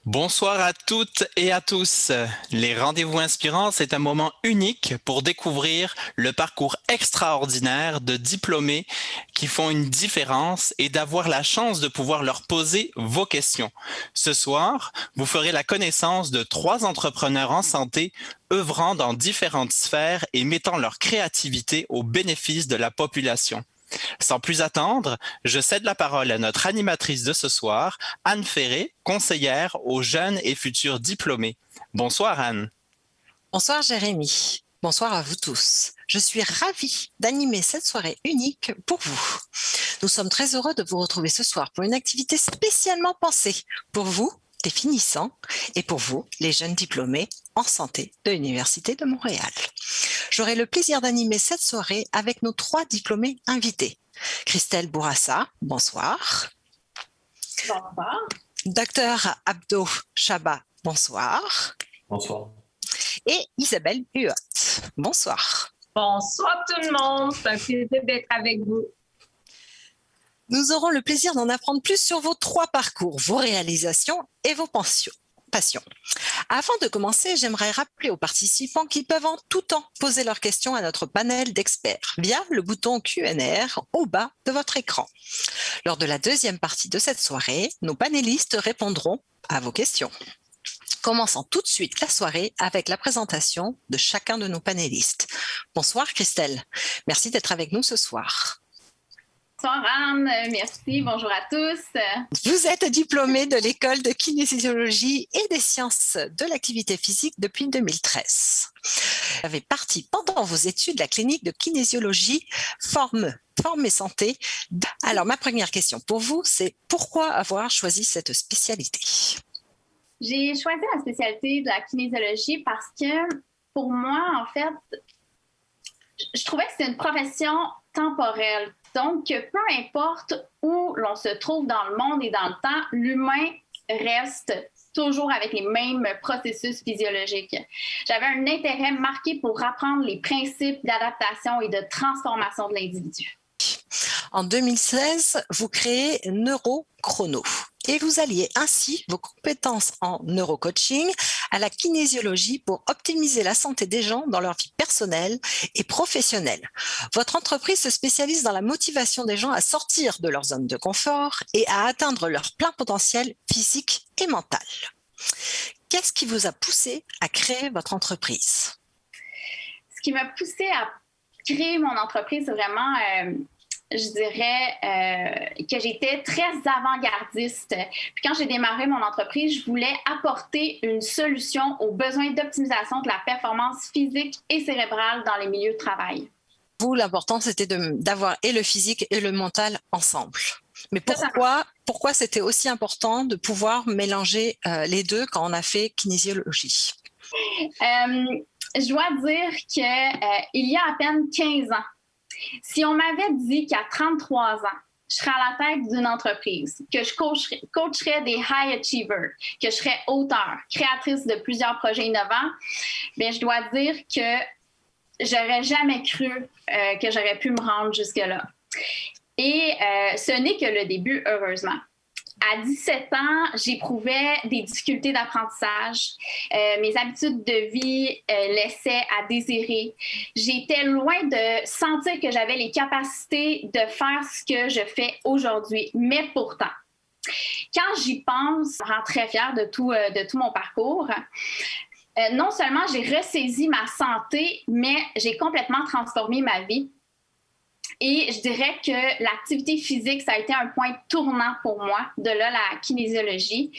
Bonsoir à toutes et à tous. Les rendez-vous inspirants, c'est un moment unique pour découvrir le parcours extraordinaire de diplômés qui font une différence et d'avoir la chance de pouvoir leur poser vos questions. Ce soir, vous ferez la connaissance de 3 entrepreneurs en santé œuvrant dans différentes sphères et mettant leur créativité au bénéfice de la population. Sans plus attendre, je cède la parole à notre animatrice de ce soir, Anne Ferré, conseillère aux jeunes et futurs diplômés. Bonsoir Anne. Bonsoir Jérémy. Bonsoir à vous tous. Je suis ravie d'animer cette soirée unique pour vous. Nous sommes très heureux de vous retrouver ce soir pour une activité spécialement pensée pour vous, les finissants, et pour vous, les jeunes diplômés en santé de l'Université de Montréal. J'aurai le plaisir d'animer cette soirée avec nos 3 diplômés invités. Christelle Bourassa, bonsoir. Bonsoir. Docteur Abdo Chaba, bonsoir. Bonsoir. Et Isabelle Huot, bonsoir. Bonsoir tout le monde, c'est un plaisir d'être avec vous. Nous aurons le plaisir d'en apprendre plus sur vos 3 parcours, vos réalisations et vos passions. Avant de commencer, j'aimerais rappeler aux participants qu'ils peuvent en tout temps poser leurs questions à notre panel d'experts via le bouton Q&A au bas de votre écran. Lors de la deuxième partie de cette soirée, nos panélistes répondront à vos questions. Commençons tout de suite la soirée avec la présentation de chacun de nos panélistes. Bonsoir Christelle, merci d'être avec nous ce soir. Bonsoir Anne, merci, bonjour à tous. Vous êtes diplômée de l'école de kinésiologie et des sciences de l'activité physique depuis 2013. Vous avez parti pendant vos études la clinique de kinésiologie Forme et Santé. Alors ma première question pour vous, c'est pourquoi avoir choisi cette spécialité? J'ai choisi la spécialité de la kinésiologie parce que pour moi, en fait, je trouvais que c'est une profession temporelle. Donc, peu importe où l'on se trouve dans le monde et dans le temps, l'humain reste toujours avec les mêmes processus physiologiques. J'avais un intérêt marqué pour apprendre les principes d'adaptation et de transformation de l'individu. En 2016, vous créez NeuroChrono et vous alliez ainsi vos compétences en neurocoaching à la kinésiologie pour optimiser la santé des gens dans leur vie personnelle et professionnelle. Votre entreprise se spécialise dans la motivation des gens à sortir de leur zone de confort et à atteindre leur plein potentiel physique et mental. Qu'est-ce qui vous a poussé à créer votre entreprise? Ce qui m'a poussé à créer mon entreprise, c'est vraiment... je dirais que j'étais très avant-gardiste. Puis quand j'ai démarré mon entreprise, je voulais apporter une solution aux besoins d'optimisation de la performance physique et cérébrale dans les milieux de travail. Vous, l'important, c'était d'avoir et le physique et le mental ensemble. Mais pourquoi c'était aussi important de pouvoir mélanger les deux quand on a fait kinésiologie? Je dois dire qu'il y a à peine 15 ans, si on m'avait dit qu'à 33 ans, je serais à la tête d'une entreprise, que je coacherais des high achievers, que je serais auteure, créatrice de plusieurs projets innovants, bien, je dois dire que j'aurais jamais cru que j'aurais pu me rendre jusque-là. Et ce n'est que le début, heureusement. À 17 ans, j'éprouvais des difficultés d'apprentissage. Mes habitudes de vie laissaient à désirer. J'étais loin de sentir que j'avais les capacités de faire ce que je fais aujourd'hui. Mais pourtant, quand j'y pense, je me rends très fière de tout mon parcours. Non seulement j'ai ressaisi ma santé, mais j'ai complètement transformé ma vie. Et je dirais que l'activité physique, ça a été un point tournant pour moi, de là la kinésiologie,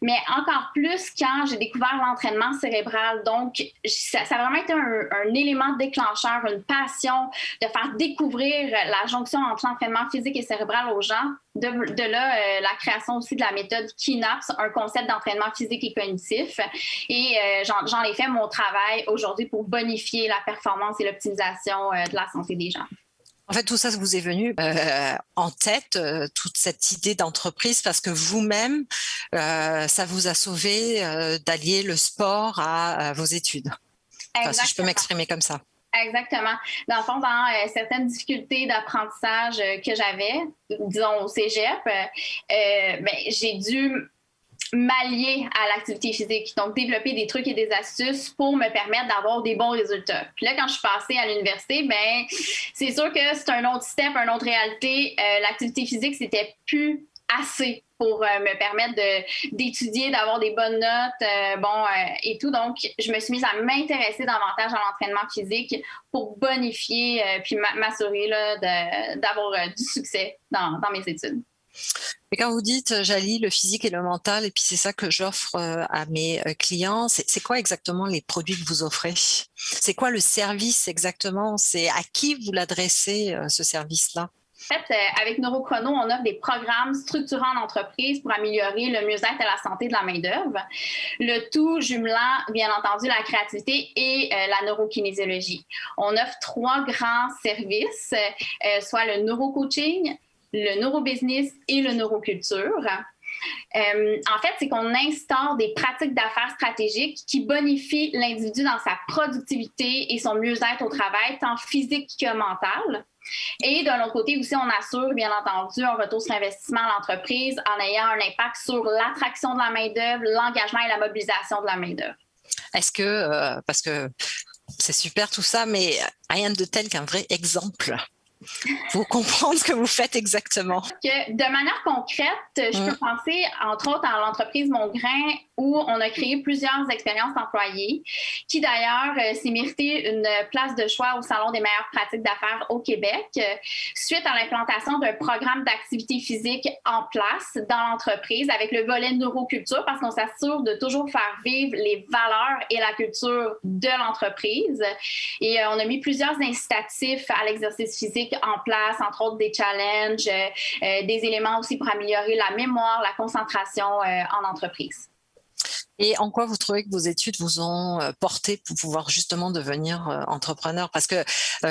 mais encore plus quand j'ai découvert l'entraînement cérébral. Donc, ça a vraiment été un élément déclencheur, une passion de faire découvrir la jonction entre l'entraînement physique et cérébral aux gens. De là, la création aussi de la méthode KINAPS, un concept d'entraînement physique et cognitif. Et j'en ai fait mon travail aujourd'hui pour bonifier la performance et l'optimisation de la santé des gens. En fait, tout ça vous est venu en tête, toute cette idée d'entreprise, parce que vous-même, ça vous a sauvé d'allier le sport à vos études. Enfin, si je peux m'exprimer comme ça. Exactement. Dans le fond, dans certaines difficultés d'apprentissage que j'avais, disons au cégep, j'ai dû m'allier à l'activité physique. Donc, développer des trucs et des astuces pour me permettre d'avoir des bons résultats. Puis là, quand je suis passée à l'université, ben c'est sûr que c'est un autre step, une autre réalité. L'activité physique, c'était plus assez pour me permettre d'étudier, d'avoir des bonnes notes, et tout. Donc, je me suis mise à m'intéresser davantage à l'entraînement physique pour bonifier puis m'assurer d'avoir du succès dans mes études. Et quand vous dites j'allie le physique et le mental, et puis c'est ça que j'offre à mes clients, c'est quoi exactement les produits que vous offrez? C'est quoi le service exactement? C'est à qui vous l'adressez, ce service-là? En fait, avec Neurochrono, on offre des programmes structurants en entreprise pour améliorer le mieux-être et la santé de la main-d'œuvre. Le tout jumelant, bien entendu, la créativité et la neurokinésiologie. On offre 3 grands services, soit le neurocoaching, le neurobusiness et le neuroculture. En fait, c'est qu'on instaure des pratiques d'affaires stratégiques qui bonifient l'individu dans sa productivité et son mieux-être au travail, tant physique que mental. Et de l'autre côté aussi, on assure, bien entendu, un retour sur investissement à l'entreprise en ayant un impact sur l'attraction de la main-d'œuvre, l'engagement et la mobilisation de la main-d'œuvre. Est-ce que, parce que c'est super tout ça, mais rien de tel qu'un vrai exemple pour comprendre ce que vous faites exactement. De manière concrète, je peux penser, entre autres, à l'entreprise Mon Grain, où on a créé plusieurs expériences d'employés, qui d'ailleurs s'est mérité une place de choix au Salon des meilleures pratiques d'affaires au Québec, suite à l'implantation d'un programme d'activité physique en place dans l'entreprise avec le volet neuroculture, parce qu'on s'assure de toujours faire vivre les valeurs et la culture de l'entreprise. Et on a mis plusieurs incitatifs à l'exercice physique en place, entre autres des challenges, des éléments aussi pour améliorer la mémoire, la concentration en entreprise. Et en quoi vous trouvez que vos études vous ont porté pour pouvoir justement devenir entrepreneur? Parce que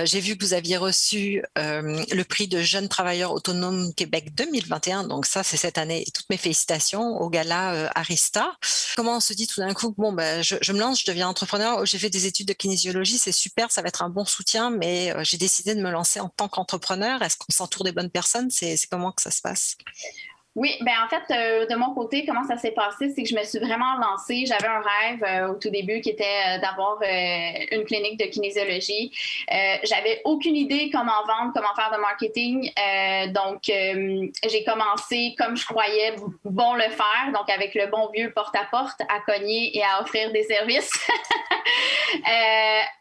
j'ai vu que vous aviez reçu le prix de Jeunes Travailleurs Autonomes Québec 2021, donc ça c'est cette année. Toutes mes félicitations au gala Arista. Comment on se dit tout d'un coup, bon ben je me lance, je deviens entrepreneur, j'ai fait des études de kinésiologie, c'est super, ça va être un bon soutien, mais j'ai décidé de me lancer en tant qu'entrepreneur. Est-ce qu'on s'entoure des bonnes personnes? C'est comment que ça se passe? Oui, ben en fait, de mon côté, comment ça s'est passé, c'est que je me suis vraiment lancée. J'avais un rêve au tout début qui était d'avoir une clinique de kinésiologie. J'avais aucune idée comment vendre, comment faire de marketing. Donc, j'ai commencé comme je croyais bon le faire, donc avec le bon vieux porte-à-porte, à cogner et à offrir des services.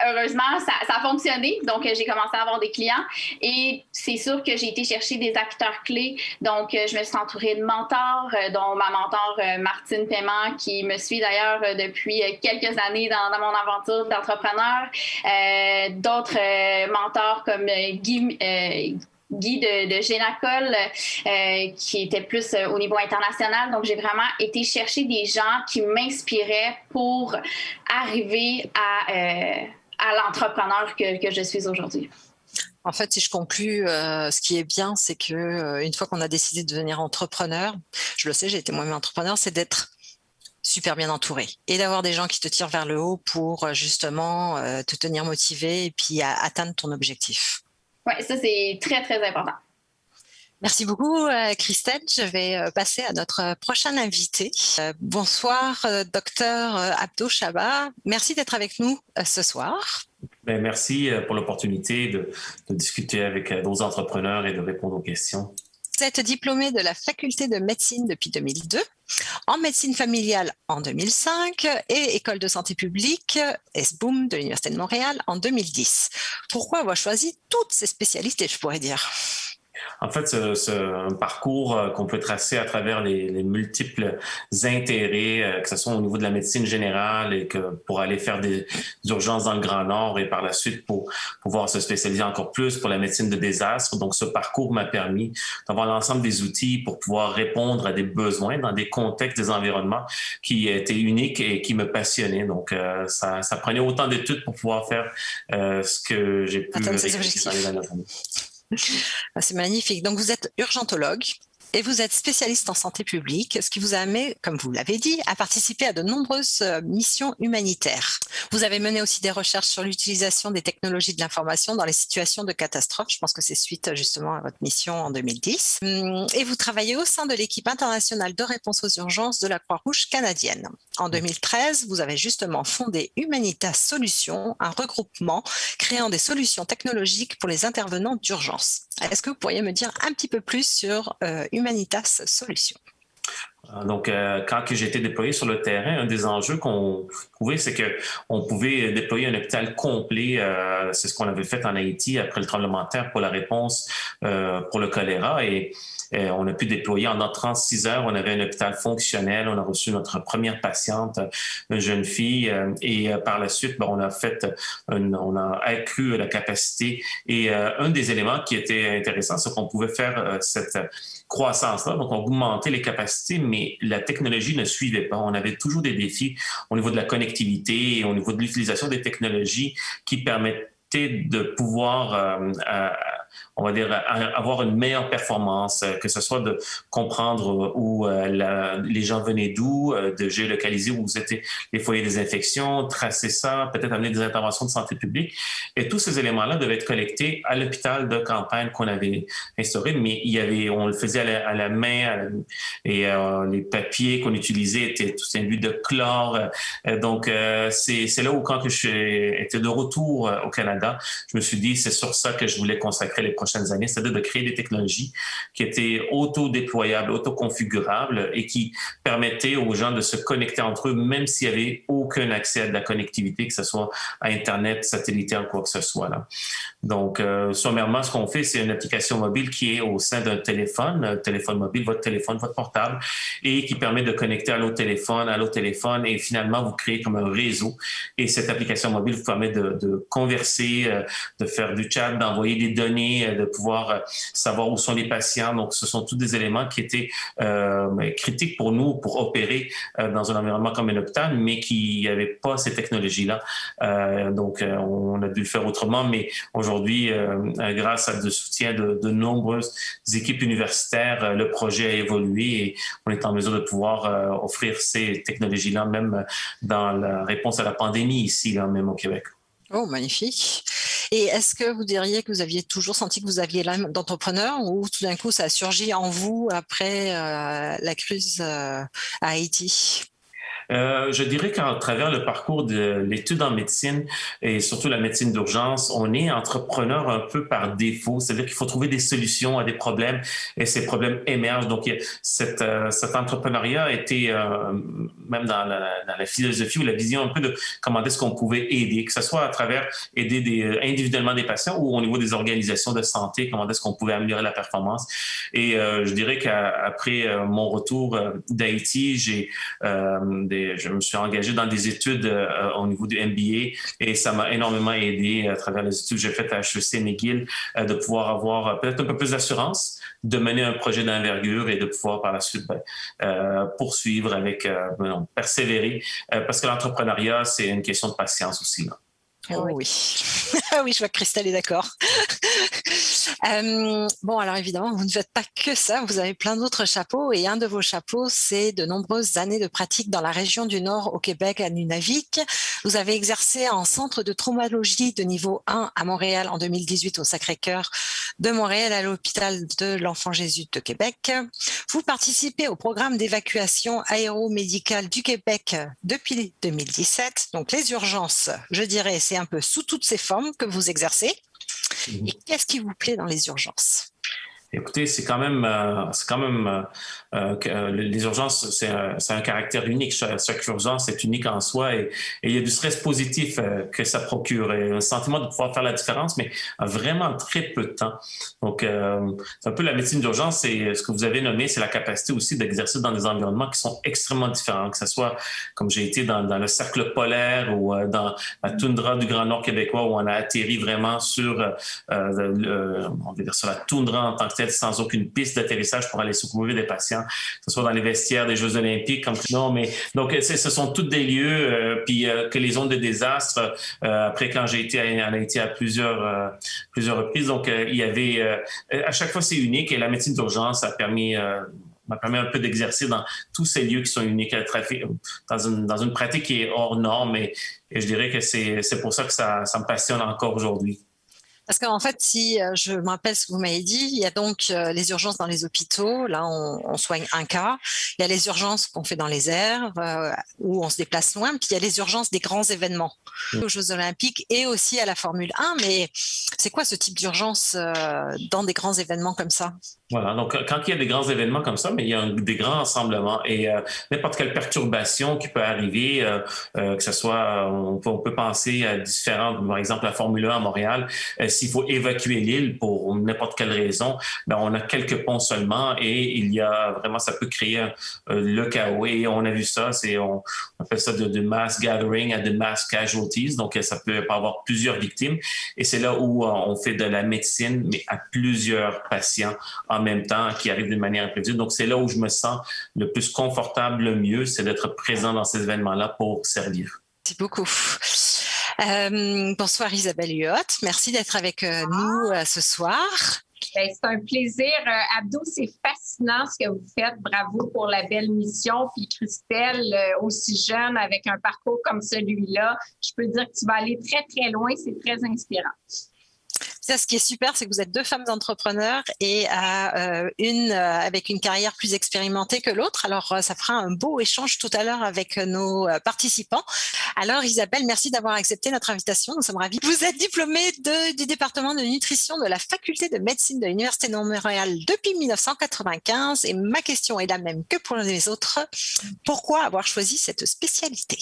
Heureusement, ça a fonctionné. Donc, j'ai commencé à avoir des clients et c'est sûr que j'ai été chercher des acteurs clés. Donc, je me suis entourée de mentors, dont ma mentor Martine Paiement, qui me suit d'ailleurs depuis quelques années dans mon aventure d'entrepreneur. D'autres mentors comme Guy de Génacol, qui était plus au niveau international. Donc, j'ai vraiment été chercher des gens qui m'inspiraient pour arriver à l'entrepreneur que je suis aujourd'hui. En fait, si je conclus, ce qui est bien, c'est que une fois qu'on a décidé de devenir entrepreneur, je le sais, j'ai été moi-même entrepreneur, c'est d'être super bien entouré et d'avoir des gens qui te tirent vers le haut pour justement te tenir motivé et puis atteindre ton objectif. Oui, ça, c'est très, très important. Merci beaucoup, Christelle. Je vais passer à notre prochain invité. Bonsoir, docteur Abdo Chaba. Merci d'être avec nous ce soir. Ben, merci pour l'opportunité de discuter avec nos entrepreneurs et de répondre aux questions. Vous êtes diplômé de la faculté de médecine depuis 2002, en médecine familiale en 2005 et école de santé publique ESBOUM de l'Université de Montréal en 2010. Pourquoi avoir choisi toutes ces spécialités, je pourrais dire? En fait, c'est un parcours qu'on peut tracer à travers les multiples intérêts, que ce soit au niveau de la médecine générale et que pour aller faire des urgences dans le Grand Nord et par la suite pour pouvoir se spécialiser encore plus pour la médecine de désastre. Donc, ce parcours m'a permis d'avoir l'ensemble des outils pour pouvoir répondre à des besoins dans des contextes, des environnements qui étaient uniques et qui me passionnaient. Donc, ça prenait autant d'études pour pouvoir faire ce que j'ai pu réaliser dans les dernières années. C'est magnifique. Donc, vous êtes urgentologue. et vous êtes spécialiste en santé publique, ce qui vous a amené, comme vous l'avez dit, à participer à de nombreuses missions humanitaires. Vous avez mené aussi des recherches sur l'utilisation des technologies de l'information dans les situations de catastrophe. Je pense que c'est suite justement à votre mission en 2010. Et vous travaillez au sein de l'équipe internationale de réponse aux urgences de la Croix-Rouge canadienne. En 2013, vous avez justement fondé Humanitas Solutions, un regroupement créant des solutions technologiques pour les intervenants d'urgence. Est-ce que vous pourriez me dire un petit peu plus sur Humanitas Solutions? Donc, quand j'ai été déployé sur le terrain, un des enjeux qu'on trouvait, c'est qu'on pouvait déployer un hôpital complet. C'est ce qu'on avait fait en Haïti après le tremblement de terre pour la réponse pour le choléra. Et on a pu déployer en 36 heures. On avait un hôpital fonctionnel. On a reçu notre première patiente, une jeune fille. Et par la suite, on a accru la capacité. Et un des éléments qui était intéressant, c'est qu'on pouvait faire cette croissance-là. Donc, on augmentait les capacités, mais la technologie ne suivait pas. On avait toujours des défis au niveau de la connectivité et au niveau de l'utilisation des technologies qui permettaient de pouvoir on va dire, avoir une meilleure performance, que ce soit de comprendre où les gens venaient d'où, de géolocaliser où étaient les foyers des infections, tracer ça, peut-être amener des interventions de santé publique. Et tous ces éléments-là devaient être collectés à l'hôpital de campagne qu'on avait instauré, mais on le faisait à la main et les papiers qu'on utilisait étaient tous imbus de chlore. Donc, c'est là où, quand j'étais de retour au Canada, je me suis dit, c'est sur ça que je voulais consacrer les prochaines années, c'est-à-dire de créer des technologies qui étaient auto-déployables, auto-configurables et qui permettaient aux gens de se connecter entre eux, même s'il n'y avait aucun accès à de la connectivité, que ce soit à Internet, satellitaire ou quoi que ce soit. Là. Donc, sommairement, ce qu'on fait, c'est une application mobile qui est au sein d'un téléphone mobile, votre portable, et qui permet de connecter à l'autre téléphone, et finalement, vous créez comme un réseau. Et cette application mobile vous permet de converser, de faire du chat, d'envoyer des données, de pouvoir savoir où sont les patients. Donc, ce sont tous des éléments qui étaient critiques pour nous pour opérer dans un environnement comme un hôpital, mais qui n'avaient pas ces technologies-là. Donc, on a dû le faire autrement, mais aujourd'hui, grâce à le soutien de nombreuses équipes universitaires, le projet a évolué et on est en mesure de pouvoir offrir ces technologies-là, même dans la réponse à la pandémie ici, là, même au Québec. Oh, magnifique. Et est-ce que vous diriez que vous aviez toujours senti que vous aviez l'âme d'entrepreneur ou tout d'un coup ça a surgi en vous après la crise à Haïti? Je dirais qu'à travers le parcours de l'étude en médecine et surtout la médecine d'urgence, on est entrepreneur un peu par défaut. C'est-à-dire qu'il faut trouver des solutions à des problèmes et ces problèmes émergent. Donc, cet entrepreneuriat était même dans la philosophie ou la vision un peu de comment est-ce qu'on pouvait aider, que ce soit à travers aider individuellement des patients ou au niveau des organisations de santé, comment est-ce qu'on pouvait améliorer la performance. Et je dirais qu'après mon retour d'Haïti, je me suis engagé dans des études au niveau du MBA et ça m'a énormément aidé à travers les études que j'ai faites à HEC McGill de pouvoir avoir peut-être un peu plus d'assurance, de mener un projet d'envergure et de pouvoir par la suite poursuivre avec, persévérer parce que l'entrepreneuriat, c'est une question de patience aussi. Là. Oh oui. Oui, je vois que Christelle est d'accord. Bon, alors évidemment, vous ne faites pas que ça, vous avez plein d'autres chapeaux et un de vos chapeaux, c'est de nombreuses années de pratique dans la région du Nord au Québec, à Nunavik. Vous avez exercé en centre de traumatologie de niveau 1 à Montréal en 2018 au Sacré-Cœur de Montréal à l'hôpital de l'Enfant Jésus de Québec. Vous participez au programme d'évacuation aéromédicale du Québec depuis 2017. Donc les urgences, je dirais, c'est un peu sous toutes ces formes que vous exercez. Et qu'est-ce qui vous plaît dans les urgences? Écoutez, c'est quand même les urgences, c'est un caractère unique. Chaque urgence est unique en soi et il y a du stress positif que ça procure et un sentiment de pouvoir faire la différence, mais en vraiment très peu de temps. Donc, c'est un peu la médecine d'urgence, c'est ce que vous avez nommé, c'est la capacité aussi d'exercer dans des environnements qui sont extrêmement différents, que ce soit comme j'ai été dans le cercle polaire ou dans la toundra du Grand Nord québécois où on a atterri vraiment sur, on va dire sur la toundra en tant que tête sans aucune piste d'atterrissage pour aller secourir des patients, que ce soit dans les vestiaires des Jeux olympiques. Non, mais donc ce sont tous des lieux, puis que les zones de désastre, après quand j'ai été en Haïti à plusieurs reprises, donc il y avait, à chaque fois c'est unique et la médecine d'urgence m'a permis un peu d'exercer dans tous ces lieux qui sont uniques à dans une pratique qui est hors norme et je dirais que c'est pour ça que ça me passionne encore aujourd'hui. Parce qu'en fait, si je me rappelle ce que vous m'avez dit, il y a donc les urgences dans les hôpitaux. Là, on soigne un cas. Il y a les urgences qu'on fait dans les airs, où on se déplace loin. Puis il y a les urgences des grands événements, aux Jeux Olympiques et aussi à la Formule 1. Mais c'est quoi ce type d'urgence dans des grands événements comme ça? Voilà, donc quand il y a des grands événements comme ça, mais il y a des grands rassemblements et n'importe quelle perturbation qui peut arriver, que ce soit, on peut penser à différentes, par exemple la Formule 1 à Montréal, s'il faut évacuer l'île pour n'importe quelle raison, ben on a quelques ponts seulement et il y a vraiment, ça peut créer le chaos et on a vu ça, on appelle ça de mass gathering à de mass casualties, donc ça peut avoir plusieurs victimes et c'est là où on fait de la médecine, mais à plusieurs patients en même temps qui arrivent d'une manière imprévisible. Donc, c'est là où je me sens le plus confortable, le mieux, c'est d'être présent dans ces événements-là pour servir. Merci beaucoup. Bonsoir Isabelle Huot, merci d'être avec nous ce soir. C'est un plaisir. Abdou, c'est fascinant ce que vous faites. Bravo pour la belle mission. Puis Christelle, aussi jeune, avec un parcours comme celui-là, je peux dire que tu vas aller très, très loin. C'est très inspirant. Ça, ce qui est super, c'est que vous êtes deux femmes entrepreneurs et avec une carrière plus expérimentée que l'autre. Alors, ça fera un beau échange tout à l'heure avec nos participants. Alors, Isabelle, merci d'avoir accepté notre invitation. Nous sommes ravis. Vous êtes diplômée du département de nutrition de la faculté de médecine de l'Université de Montréal depuis 1995. Et ma question est la même que pour les autres. Pourquoi avoir choisi cette spécialité?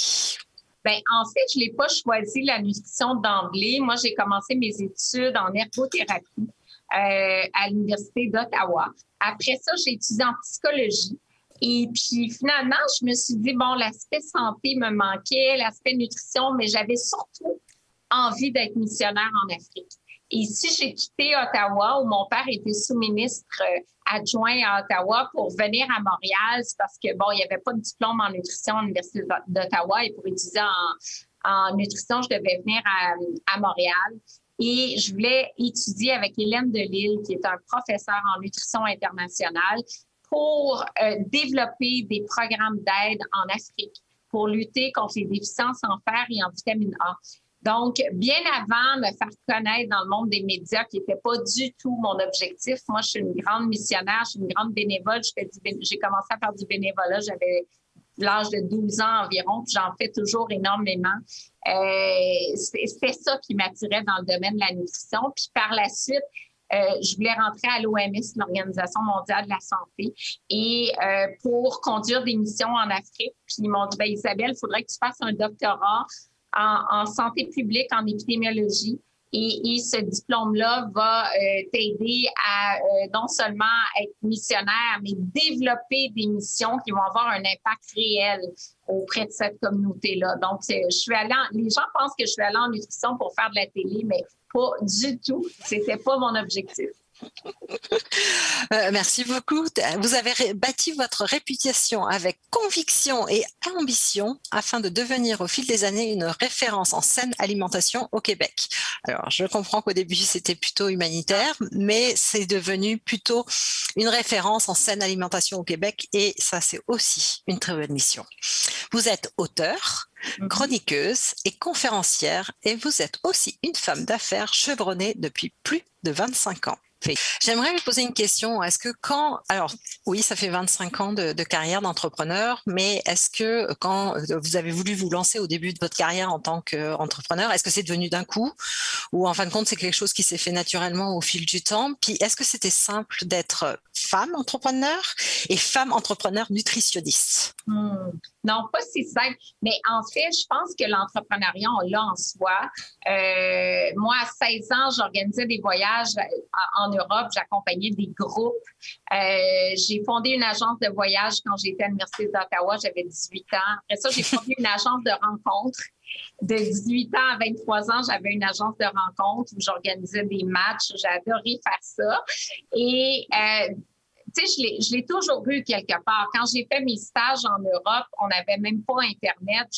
Bien, en fait, je n'ai pas choisi la nutrition d'emblée. Moi, j'ai commencé mes études en ergothérapie à l'Université d'Ottawa. Après ça, j'ai étudié en psychologie. Et puis, finalement, je me suis dit, bon, l'aspect santé me manquait, l'aspect nutrition, mais j'avais surtout envie d'être missionnaire en Afrique. Et ici, j'ai quitté Ottawa, où mon père était sous-ministre adjoint à Ottawa, pour venir à Montréal. C'est parce que, bon, il n'y avait pas de diplôme en nutrition à l'Université d'Ottawa. Et pour étudier en nutrition, je devais venir à Montréal. Et je voulais étudier avec Hélène Delille, qui est un professeur en nutrition internationale, pour développer des programmes d'aide en Afrique pour lutter contre les déficiences en fer et en vitamine A. Donc, bien avant de me faire connaître dans le monde des médias, qui n'était pas du tout mon objectif, moi, je suis une grande missionnaire, je suis une grande bénévole. J'ai commencé à faire du bénévolat, j'avais l'âge de 12 ans environ, puis j'en fais toujours énormément. C'était ça qui m'attirait dans le domaine de la nutrition. Puis par la suite, je voulais rentrer à l'OMS, l'Organisation mondiale de la santé, et pour conduire des missions en Afrique. Puis ils m'ont dit, bien, Isabelle, il faudrait que tu fasses un doctorat en santé publique, en épidémiologie. Et ce diplôme-là va t'aider à non seulement être missionnaire, mais développer des missions qui vont avoir un impact réel auprès de cette communauté-là. Donc, les gens pensent que je suis allée en nutrition pour faire de la télé, mais pas du tout. C'était pas mon objectif. Merci beaucoup. Vous avez bâti votre réputation avec conviction et ambition afin de devenir au fil des années une référence en saine alimentation au Québec. Alors, je comprends qu'au début, c'était plutôt humanitaire, mais c'est devenu plutôt une référence en saine alimentation au Québec et ça, c'est aussi une très bonne mission. Vous êtes auteure, chroniqueuse et conférencière et vous êtes aussi une femme d'affaires chevronnée depuis plus de 25 ans. J'aimerais vous poser une question. Alors oui, ça fait 25 ans de carrière d'entrepreneur, mais est-ce que quand vous avez voulu vous lancer au début de votre carrière en tant qu'entrepreneur, est-ce que c'est devenu d'un coup ou en fin de compte c'est quelque chose qui s'est fait naturellement au fil du temps? Puis est-ce que c'était simple d'être femme entrepreneur et femme entrepreneur nutritionniste? Non, pas si simple. Mais en fait, je pense que l'entrepreneuriat, on l'a en soi. Moi, à 16 ans, j'organisais des voyages en Europe. J'accompagnais des groupes. J'ai fondé une agence de voyage quand j'étais à l'Université d'Ottawa. J'avais 18 ans. Après ça, j'ai fondé une agence de rencontres. De 18 ans à 23 ans, j'avais une agence de rencontres où j'organisais des matchs. J'ai adoré faire ça. Et tu sais, je l'ai toujours eu quelque part. Quand j'ai fait mes stages en Europe, on n'avait même pas Internet.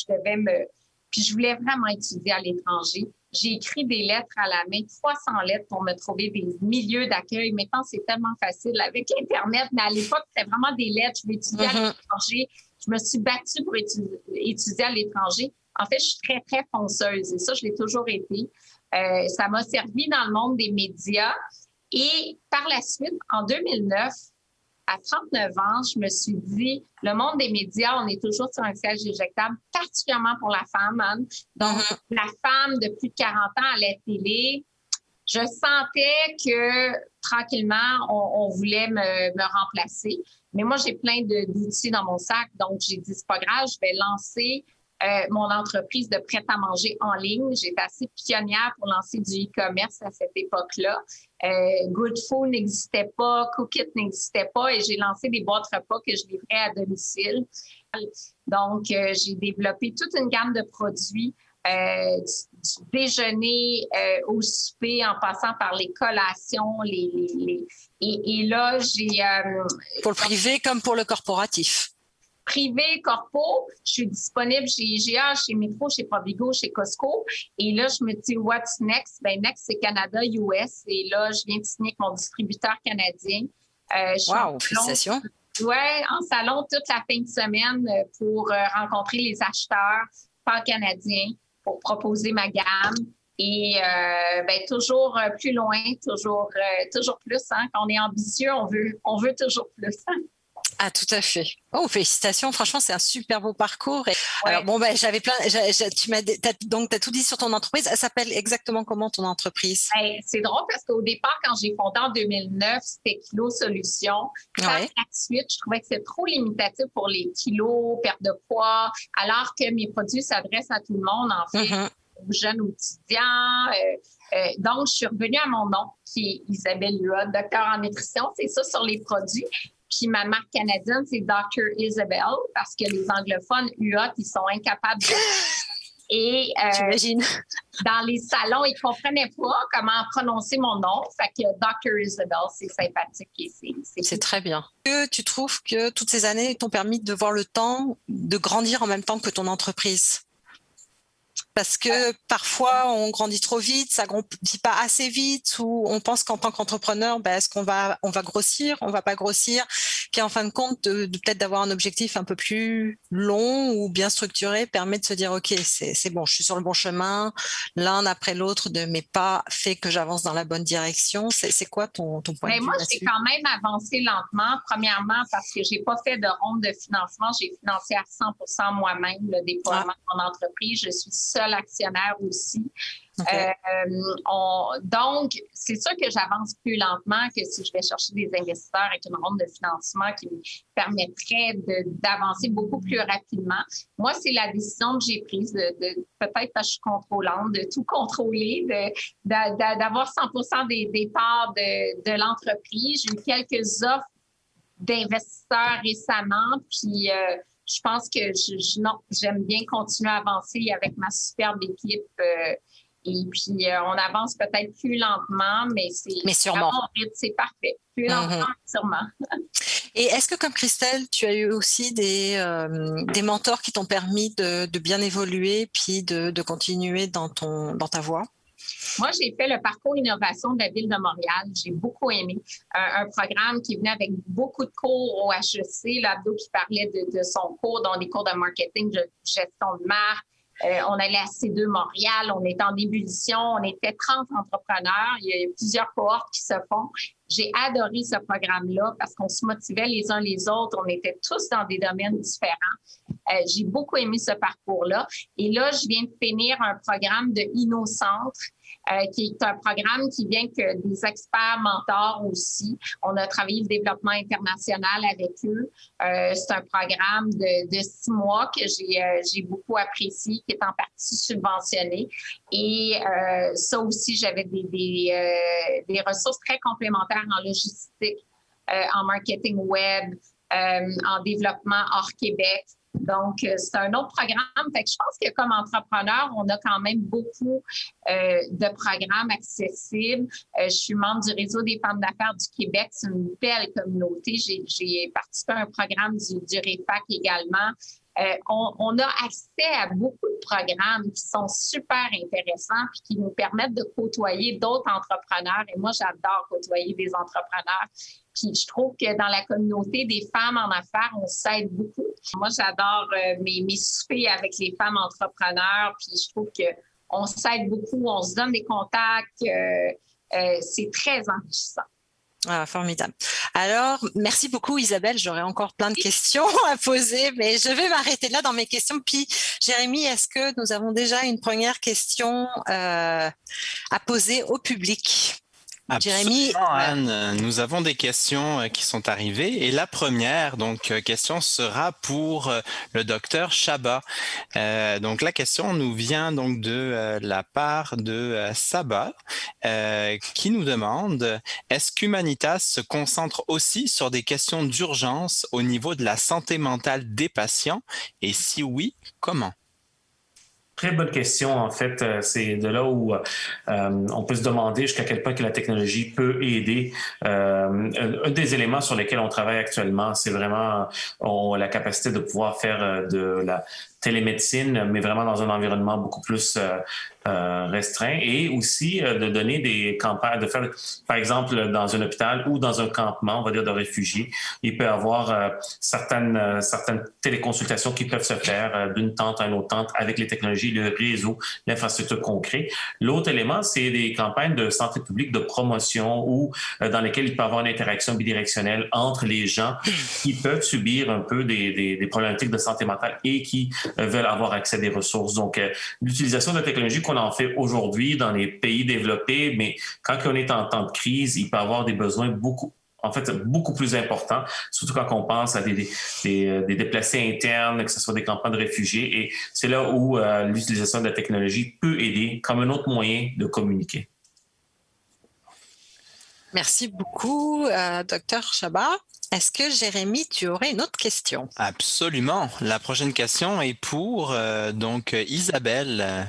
Puis je voulais vraiment étudier à l'étranger. J'ai écrit des lettres à la main, 300 lettres pour me trouver des milieux d'accueil. Maintenant, c'est tellement facile avec Internet, mais à l'époque, c'était vraiment des lettres. Je voulais étudier à l'étranger. Je me suis battue pour étudier à l'étranger. En fait, je suis très, très fonceuse et ça, je l'ai toujours été. Ça m'a servi dans le monde des médias. Et par la suite, en 2009, à 39 ans, je me suis dit, le monde des médias, on est toujours sur un siège éjectable, particulièrement pour la femme, Anne. Donc, la femme de plus de 40 ans à la télé, je sentais que tranquillement, on voulait me remplacer. Mais moi, j'ai plein d'outils dans mon sac, donc j'ai dit, c'est pas grave, je vais lancer mon entreprise de prêt-à-manger en ligne. J'étais assez pionnière pour lancer du e-commerce à cette époque-là. Good Food n'existait pas, Cookit n'existait pas et j'ai lancé des boîtes repas que je livrais à domicile. Donc, j'ai développé toute une gamme de produits, du déjeuner au souper en passant par les collations. Et là, j'ai... pour le privé comme pour le corporatif. Privé, corpo, je suis disponible chez IGA, chez Metro, chez Provigo, chez Costco. Et là, je me dis, what's next? Ben, next, c'est Canada, US. Et là, je viens de signer avec mon distributeur canadien. Wow, félicitations. Oui, en salon toute la fin de semaine pour rencontrer les acheteurs pan-canadiens pour proposer ma gamme. Et ben, toujours plus loin, toujours plus. Hein? Quand on est ambitieux, on veut toujours plus. Hein? Ah, tout à fait. Oh, félicitations. Franchement, c'est un super beau parcours. Et, ouais. Alors, bon, ben, t'as tout dit sur ton entreprise. Elle s'appelle exactement comment ton entreprise? Ben, c'est drôle parce qu'au départ, quand j'ai fondé en 2009, c'était Kilo Solutions. Par la suite, je trouvais que c'était trop limitatif pour les kilos, perte de poids, alors que mes produits s'adressent à tout le monde, en fait, aux jeunes, aux étudiants. Donc, je suis revenue à mon nom, qui est Isabelle Huot, docteur en nutrition. C'est ça sur les produits. Puis ma marque canadienne, c'est Dr. Isabelle, parce que les anglophones, UOT, ils sont incapables de... Et j'imagine. Dans les salons, ils ne comprenaient pas comment prononcer mon nom. Fait que Dr. Isabelle, c'est sympathique. C'est très bien. Tu trouves que toutes ces années t'ont permis de voir le temps de grandir en même temps que ton entreprise? Parce que parfois, on grandit trop vite, ça grandit pas assez vite, ou on pense qu'en tant qu'entrepreneur, ben, est-ce qu'on va grossir, on va pas grossir, puis en fin de compte, peut-être d'avoir un objectif un peu plus long ou bien structuré permet de se dire, ok, c'est bon, je suis sur le bon chemin, l'un après l'autre de mes pas fait que j'avance dans la bonne direction. C'est quoi ton point de vue moi, là-dessus? j'ai quand même avancé lentement. Premièrement, parce que j'ai pas fait de ronde de financement, j'ai financé à 100% moi-même le déploiement de mon entreprise. Je suis seule actionnaire aussi. Okay. Donc, c'est sûr que j'avance plus lentement que si je vais chercher des investisseurs avec une ronde de financement qui me permettrait d'avancer beaucoup plus rapidement. Moi, c'est la décision que j'ai prise de peut-être parce que je suis contrôlante, de tout contrôler, d'avoir 100% des parts de l'entreprise. J'ai eu quelques offres d'investisseurs récemment, puis je pense que j'aime bien continuer à avancer avec ma superbe équipe. Et puis, on avance peut-être plus lentement, mais sûrement. C'est parfait. Plus lentement, sûrement. Et est-ce que, comme Christelle, tu as eu aussi des mentors qui t'ont permis de bien évoluer puis de continuer dans ta voie? Moi, j'ai fait le parcours innovation de la Ville de Montréal. J'ai beaucoup aimé. Un programme qui venait avec beaucoup de cours au HEC. L'Abdo qui parlait de son cours, dont des cours de marketing, de gestion de marque. On allait à C2 Montréal, on était en ébullition, on était 30 entrepreneurs, il y a plusieurs cohortes qui se font. J'ai adoré ce programme-là parce qu'on se motivait les uns les autres, on était tous dans des domaines différents. J'ai beaucoup aimé ce parcours-là. Et là, je viens de finir un programme de InnoCentre, qui est un programme qui vient que des experts mentors aussi. On a travaillé le développement international avec eux. C'est un programme de 6 mois que j'ai beaucoup apprécié, qui est en partie subventionné. Et ça aussi, j'avais des ressources très complémentaires en logistique, en marketing web, en développement hors Québec. Donc, c'est un autre programme. Fait que je pense que comme entrepreneur, on a quand même beaucoup de programmes accessibles. Je suis membre du Réseau des femmes d'affaires du Québec. C'est une belle communauté. J'ai participé à un programme du REFAC également. On a accès à beaucoup de programmes qui sont super intéressants et qui nous permettent de côtoyer d'autres entrepreneurs. Et moi, j'adore côtoyer des entrepreneurs. Puis je trouve que dans la communauté des femmes en affaires, on s'aide beaucoup. Moi, j'adore mes soupers avec les femmes entrepreneurs. Puis je trouve qu'on s'aide beaucoup, on se donne des contacts. C'est très enrichissant. Ah, formidable. Alors, merci beaucoup Isabelle. J'aurais encore plein de questions à poser, mais je vais m'arrêter là dans mes questions. Puis, Jérémy, est-ce que nous avons déjà une première question à poser au public? Absolument, Anne. Nous avons des questions qui sont arrivées et la première question sera pour le docteur Chabas. Donc la question nous vient donc de la part de Saba qui nous demande est-ce qu'Humanitas se concentre aussi sur des questions d'urgence au niveau de la santé mentale des patients et si oui, comment? Très bonne question. En fait, c'est de là où on peut se demander jusqu'à quel point que la technologie peut aider. Un des éléments sur lesquels on travaille actuellement, c'est vraiment la capacité de pouvoir faire de la télémédecine, mais vraiment dans un environnement beaucoup plus restreint et aussi de donner des campagnes, de faire, par exemple, dans un hôpital ou dans un campement, on va dire, de réfugiés, il peut y avoir certaines téléconsultations qui peuvent se faire d'une tente à une autre tente avec les technologies, le réseau, l'infrastructure qu'on crée. L'autre élément, c'est des campagnes de santé publique, de promotion ou dans lesquelles il peut y avoir une interaction bidirectionnelle entre les gens qui peuvent subir un peu des problématiques de santé mentale et qui veulent avoir accès à des ressources. Donc, l'utilisation de la technologie qu'on en fait aujourd'hui dans les pays développés, mais quand on est en temps de crise, il peut y avoir des besoins beaucoup plus importants, surtout quand on pense à des déplacés internes, que ce soit des campagnes de réfugiés. Et c'est là où l'utilisation de la technologie peut aider comme un autre moyen de communiquer. Merci beaucoup, Dr Chabas. Est-ce que Jérémy, tu aurais une autre question? Absolument. La prochaine question est pour Isabelle.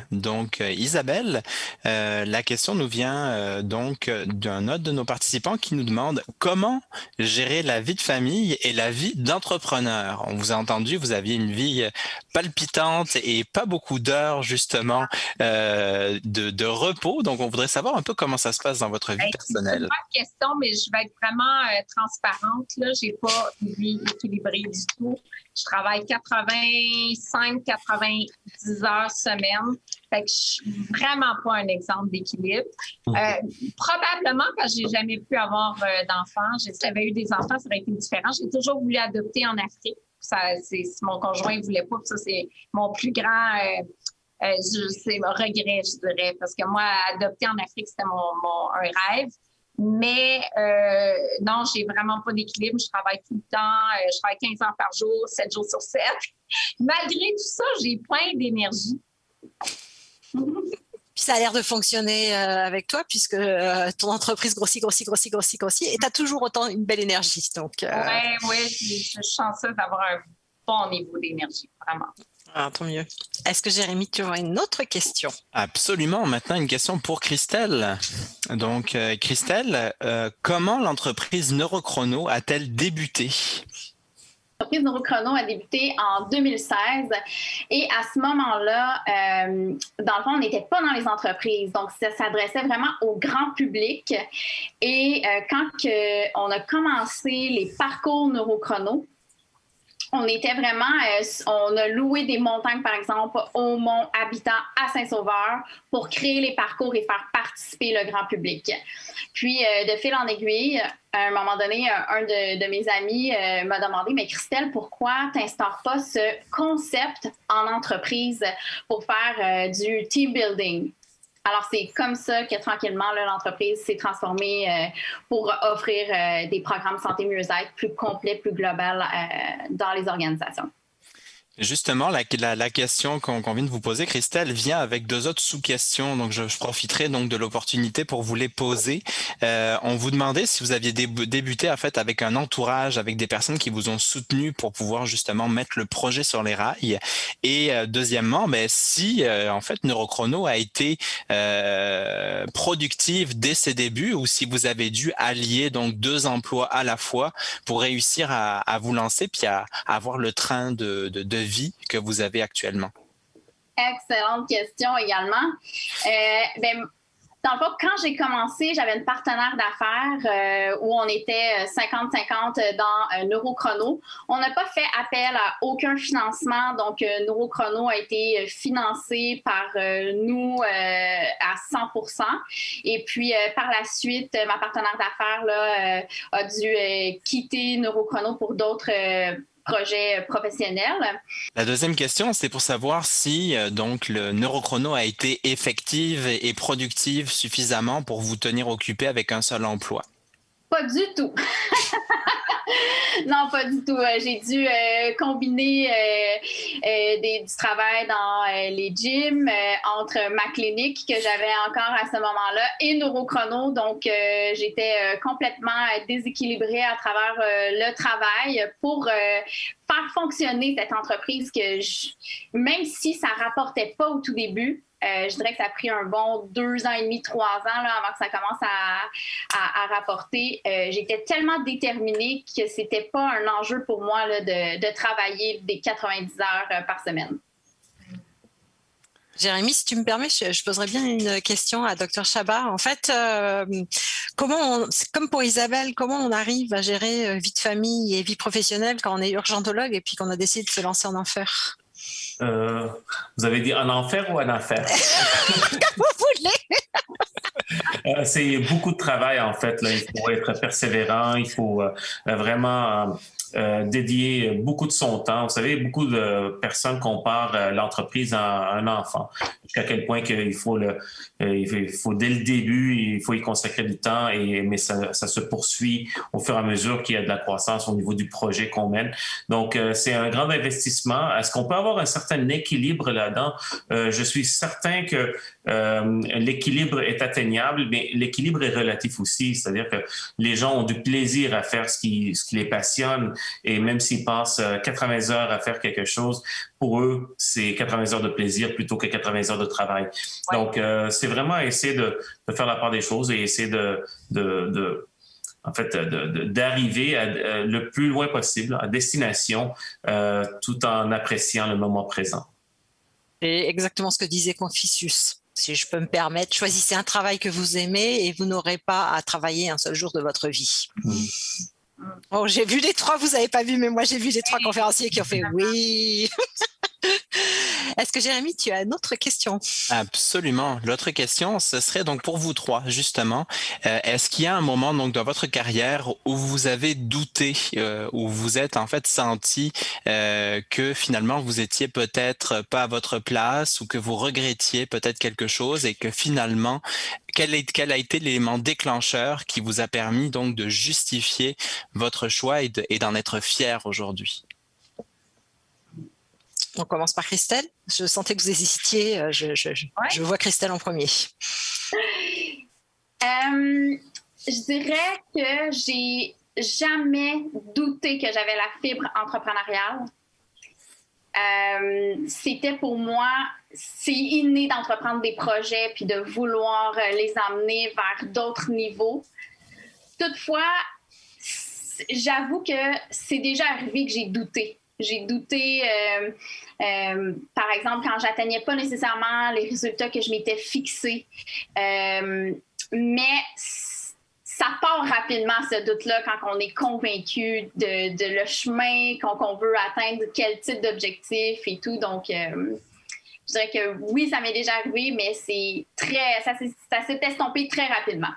Isabelle, la question nous vient d'un autre de nos participants qui nous demande comment gérer la vie de famille et la vie d'entrepreneur. On vous a entendu, vous aviez une vie palpitante et pas beaucoup d'heures justement de repos. Donc, on voudrait savoir un peu comment ça se passe dans votre vie personnelle. C'est une bonne question, mais je vais être vraiment transparente. Là, j'ai pas une vie équilibrée du tout. Je travaille 85-90 heures semaine. Fait que je suis vraiment pas un exemple d'équilibre. Probablement parce que j'ai jamais pu avoir d'enfants. Si j'avais eu des enfants, ça aurait été différent. J'ai toujours voulu adopter en Afrique. Mon conjoint ne voulait pas. Ça, c'est mon plus grand c'est mon regret, je dirais. Parce que moi, adopter en Afrique, c'était un rêve. Mais non, j'ai vraiment pas d'équilibre. Je travaille tout le temps. Je travaille 15 heures par jour, 7 jours sur 7. Malgré tout ça, j'ai plein d'énergie. Puis ça a l'air de fonctionner avec toi puisque ton entreprise grossit et tu as toujours autant une belle énergie. Donc, Oui, je suis chanceuse d'avoir un bon niveau d'énergie, vraiment. Ah, tant mieux. Est-ce que Jérémy, tu auras une autre question? Absolument. Maintenant, une question pour Christelle. Donc, Christelle, comment l'entreprise Neurochrono a-t-elle débuté? L'entreprise Neurochrono a débuté en 2016 et à ce moment-là, dans le fond, on n'était pas dans les entreprises, donc ça s'adressait vraiment au grand public. Et quand on a commencé les parcours Neurochrono, on était vraiment, on a loué des montagnes, par exemple, au Mont Habitant à Saint-Sauveur pour créer les parcours et faire participer le grand public. Puis, de fil en aiguille, à un moment donné, un de mes amis m'a demandé « Mais Christelle, pourquoi tu n'instaures pas ce concept en entreprise pour faire du team building? » Alors, c'est comme ça que tranquillement, là, l'entreprise s'est transformée pour offrir des programmes santé mieux-être plus complets, plus globaux dans les organisations. Justement, la question qu'on vient de vous poser, Christelle, vient avec deux autres sous-questions. Donc, je profiterai donc de l'opportunité pour vous les poser. On vous demandait si vous aviez débuté en fait avec un entourage, avec des personnes qui vous ont soutenu pour pouvoir justement mettre le projet sur les rails. Et deuxièmement, si en fait Neurochrono a été productive dès ses débuts ou si vous avez dû allier donc deux emplois à la fois pour réussir à vous lancer puis à avoir le train de vie que vous avez actuellement? Excellente question également. Dans le fond, quand j'ai commencé, j'avais une partenaire d'affaires où on était 50-50 dans Neurochrono. On n'a pas fait appel à aucun financement, donc Neurochrono a été financé par nous à 100%. Et puis, par la suite, ma partenaire d'affaires a dû quitter Neurochrono pour d'autres projet professionnel. La deuxième question, c'est pour savoir si donc le Neurochrono a été effective et productive suffisamment pour vous tenir occupé avec un seul emploi. Pas du tout. Non, pas du tout. J'ai dû combiner du travail dans les gyms entre ma clinique que j'avais encore à ce moment-là et Neurochrono. Donc, j'étais complètement déséquilibrée à travers le travail pour faire fonctionner cette entreprise que même si ça rapportait pas au tout début, je dirais que ça a pris un bon 2 ans et demi, 3 ans avant que ça commence à rapporter. J'étais tellement déterminée que c'était pas un enjeu pour moi de travailler des 90 heures par semaine. Jérémy, si tu me permets, je poserais bien une question à Dr Chabas. En fait, comme pour Isabelle, comment on arrive à gérer vie de famille et vie professionnelle quand on est urgentologue et puis qu'on a décidé de se lancer en enfer? Vous avez dit en enfer ou en enfer? Comme vous voulez. C'est beaucoup de travail, en fait. Là. Il faut être persévérant, il faut vraiment dédier beaucoup de son temps. Vous savez, beaucoup de personnes comparent l'entreprise à un enfant. Jusqu'à quel point qu'il faut il faut dès le début, il faut y consacrer du temps, mais ça se poursuit au fur et à mesure qu'il y a de la croissance au niveau du projet qu'on mène. Donc, c'est un grand investissement. Est-ce qu'on peut avoir un certain équilibre là-dedans? Je suis certain que l'équilibre est atteignable, mais l'équilibre est relatif aussi. C'est-à-dire que les gens ont du plaisir à faire ce qui les passionne, et même s'ils passent 80 heures à faire quelque chose, pour eux, c'est 80 heures de plaisir plutôt que 80 heures de travail. Ouais. Donc, c'est vraiment essayer de faire la part des choses et essayer d'arriver le plus loin possible à destination, tout en appréciant le moment présent. C'est exactement ce que disait Confucius. Si je peux me permettre, choisissez un travail que vous aimez et vous n'aurez pas à travailler un seul jour de votre vie. Oh, j'ai vu les trois, vous n'avez pas vu, mais moi j'ai vu les trois conférenciers qui ont fait oui. Est-ce que Jérémy, tu as une autre question? Absolument. L'autre question, ce serait donc pour vous trois, justement. Est-ce qu'il y a un moment donc dans votre carrière où vous avez douté, où vous êtes en fait senti que finalement vous étiez peut-être pas à votre place ou que vous regrettiez peut-être quelque chose et que finalement, quel a été l'élément déclencheur qui vous a permis donc de justifier votre choix et d'en être fier aujourd'hui? On commence par Christelle. Je sentais que vous hésitiez. Je vois Christelle en premier. Je dirais que j'ai jamais douté que j'avais la fibre entrepreneuriale. C'était pour moi, c'est inné d'entreprendre des projets puis de vouloir les emmener vers d'autres niveaux. Toutefois, j'avoue que c'est déjà arrivé que j'ai douté. J'ai douté, par exemple, quand j'atteignais pas nécessairement les résultats que je m'étais fixés. Mais ça part rapidement, ce doute-là, quand on est convaincu de le chemin qu'on veut atteindre, quel type d'objectif et tout. Donc, je dirais que oui, ça m'est déjà arrivé, mais ça s'est estompé très rapidement.